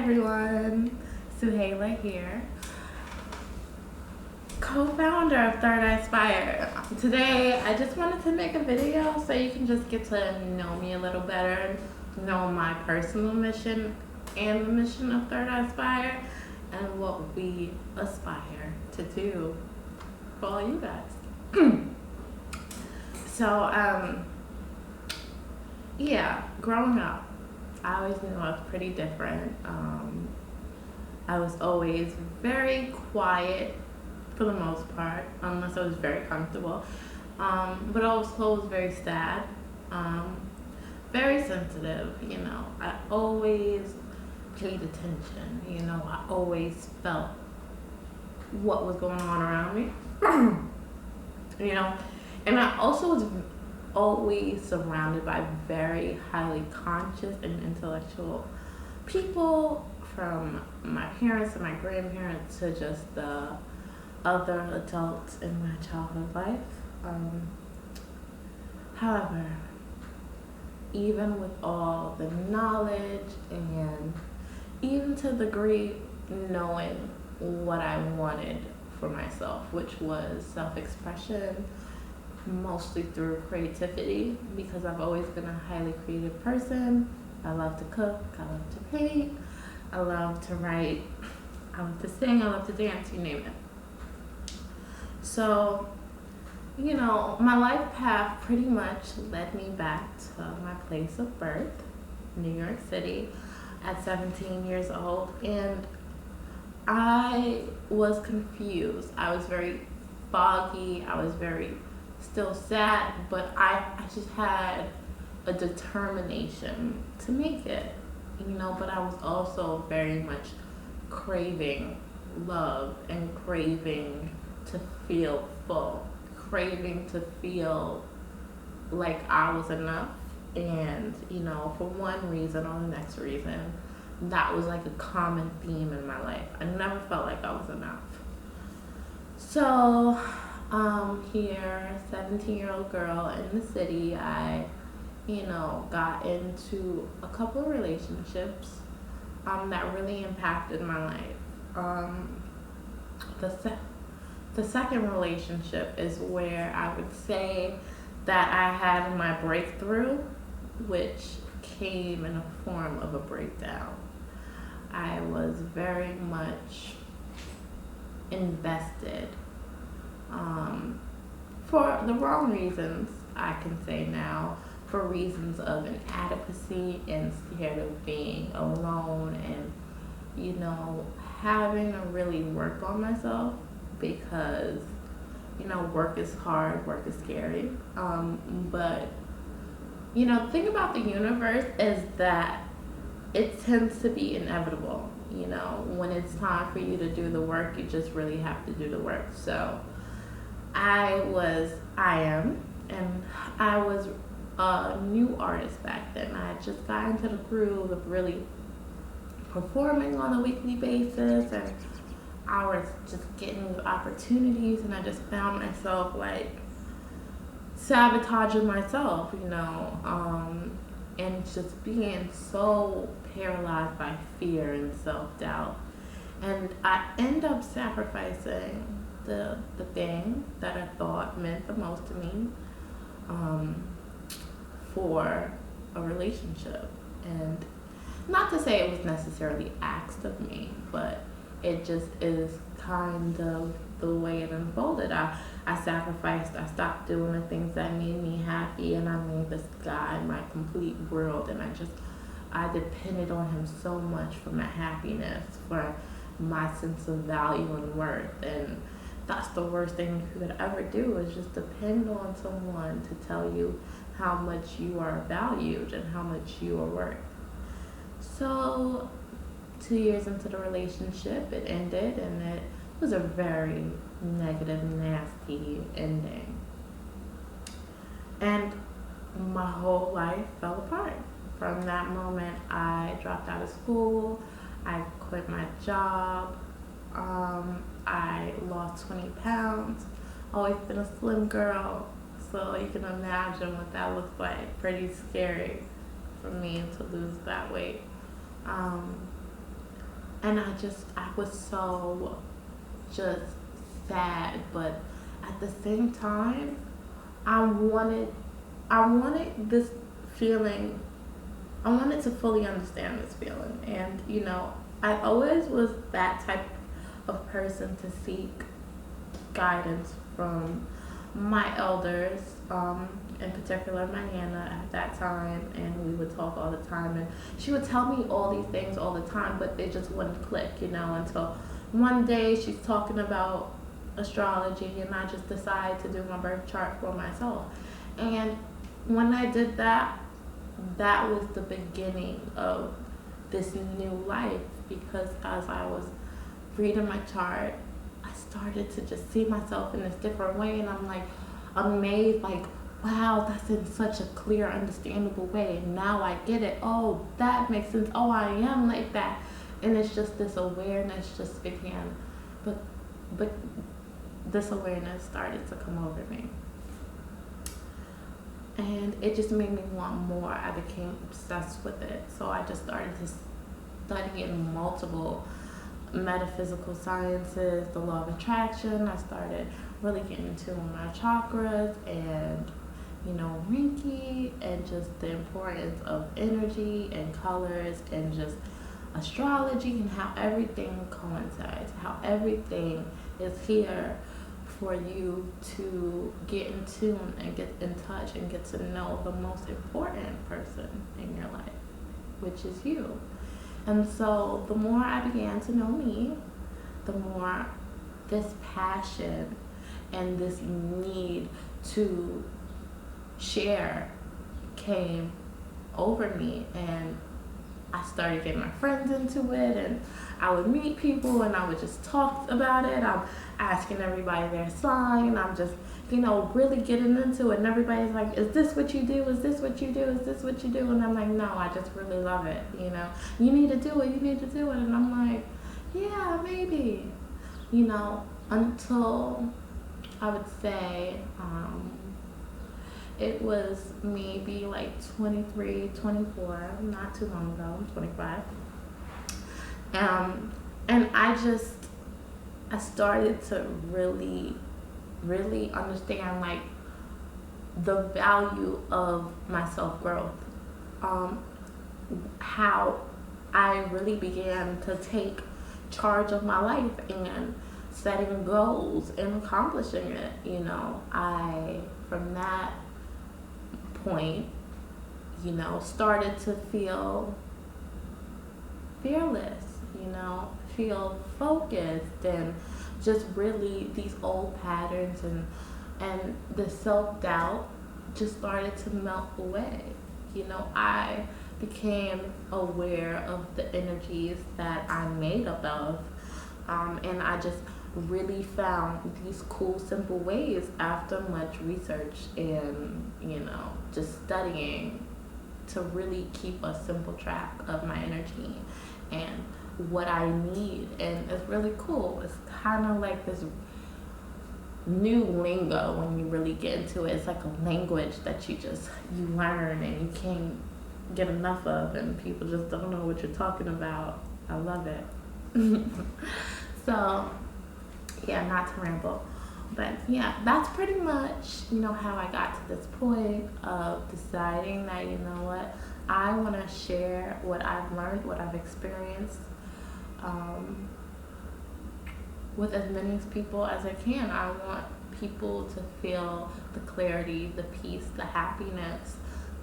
everyone, Suhaiyla here, co-founder of Third Eye Spire. Today, I just wanted to make a video so you can just get to know me a little better, know my personal mission and the mission of Third Eye Spire, and what we aspire to do for all you guys. So, yeah, growing up, I always knew I was pretty different. I was always very quiet for the most part, unless I was very comfortable. But I was always very sad, very sensitive, I always paid attention, I always felt what was going on around me, and I also was always surrounded by very highly conscious and intellectual people, from my parents and my grandparents to just the other adults in my childhood life. However, even with all the knowledge and even to the degree knowing what I wanted for myself, which was self-expression, mostly through creativity, because I've always been a highly creative person. I love to cook, I love to paint, I love to write, I love to sing, I love to dance, you name it. So, my life path pretty much led me back to my place of birth, New York City, at 17 years old, and I was confused. I was very foggy, I was very still sad, but I just had a determination to make it, but I was also very much craving love and craving to feel full, craving to feel like I was enough. And, for one reason or the next reason, that was like a common theme in my life. I never felt like I was enough. So, here, 17-year-old girl in the city, I got into a couple of relationships that really impacted my life. The second relationship is where I would say that I had my breakthrough, which came in the form of a breakdown. I was very much invested, for the wrong reasons, I can say now, for reasons of inadequacy and scared of being alone and, having to really work on myself, because, work is hard, work is scary. But, the thing about the universe is that it tends to be inevitable. When it's time for you to do the work, you just really have to do the work. So I am, and I was a new artist back then. I had just got into the groove of really performing on a weekly basis, and I was just getting opportunities, and I just found myself like sabotaging myself, and just being so paralyzed by fear and self-doubt. And I end up sacrificing the thing that I thought meant the most to me, for a relationship. And not to say it was necessarily asked of me, but it just is kind of the way it unfolded. I sacrificed, I stopped doing the things that made me happy, and I made this guy my complete world, and I depended on him so much for my happiness, for my sense of value and worth. And that's the worst thing you could ever do, is just depend on someone to tell you how much you are valued and how much you are worth. So 2 years into the relationship, it ended, and it was a very negative, nasty ending. And my whole life fell apart. From that moment, I dropped out of school, I quit my job, I lost 20 pounds, always been a slim girl, so you can imagine what that looks like. Pretty scary for me to lose that weight. And I was so just sad, but at the same time, I wanted, I wanted this feeling, I wanted to fully understand this feeling. And, I always was that type of person to seek guidance from my elders, in particular my Nana at that time, and we would talk all the time. And she would tell me all these things all the time, but it just wouldn't click, until one day she's talking about astrology, and I just decided to do my birth chart for myself. And when I did that, that was the beginning of this new life, because as I was reading my chart, I started to just see myself in this different way, and I'm like amazed, like, wow, that's in such a clear, understandable way. And now I get it. Oh, that makes sense. Oh, I am like that. And it's just this awareness just began, but this awareness started to come over me. And it just made me want more. I became obsessed with it. So I just started to study in multiple metaphysical sciences, the law of attraction. I started really getting into my chakras and, Reiki, and just the importance of energy and colors and just astrology and how everything coincides, how everything is here for you to get in tune and get in touch and get to know the most important person in your life, which is you. And so the more I began to know me, the more this passion and this need to share came over me, and I started getting my friends into it, and I would meet people and I would just talk about it. I'm asking everybody their sign, and I'm just, really getting into it. And everybody's like, is this what you do? Is this what you do? Is this what you do? And I'm like, no, I just really love it. You need to do it. You need to do it. And I'm like, yeah, maybe, until I would say, it was maybe like 23, 24, not too long ago, I'm 25. And I started to really, really understand like the value of my self-growth. How I really began to take charge of my life and setting goals and accomplishing it. From that point, started to feel fearless, feel focused, and just really these old patterns and the self-doubt just started to melt away. I became aware of the energies that I'm made up of, and I just really found these cool, simple ways after much research and, just studying to really keep a simple track of my energy and what I need. And it's really cool. It's kind of like this new lingo when you really get into it. It's like a language that you learn and you can't get enough of, and people just don't know what you're talking about. I love it. So yeah, not to ramble, but yeah, that's pretty much, how I got to this point of deciding that, what, I want to share what I've learned, what I've experienced, with as many people as I can. I want people to feel the clarity, the peace, the happiness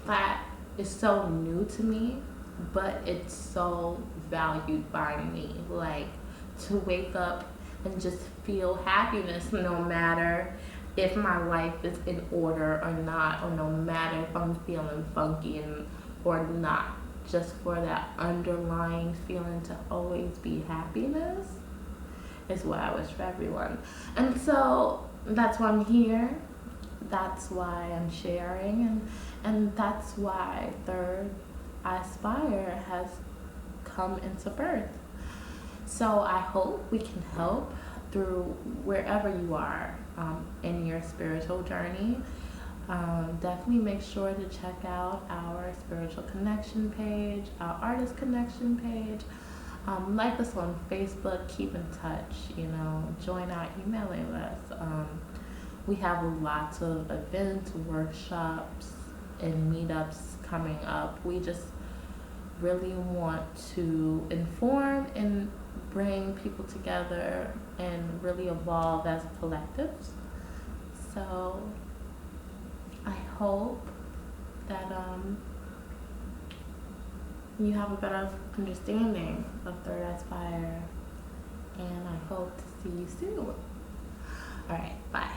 that is so new to me, but it's so valued by me. Like, to wake up and just feel happiness no matter if my life is in order or not, or no matter if I'm feeling funky or not, just for that underlying feeling to always be happiness is what I wish for everyone. And so that's why I'm here. That's why I'm sharing, and that's why Third Eye Spire has come into birth. So I hope we can help through wherever you are in your spiritual journey. Definitely make sure to check out our spiritual connection page, our artist connection page. Like us on Facebook, keep in touch, join our emailing list. We have lots of events, workshops, and meetups coming up. We just really want to inform and bring people together and really evolve as collectives. So I hope that you have a better understanding of Third Eye Spire, and I hope to see you soon. All right, bye.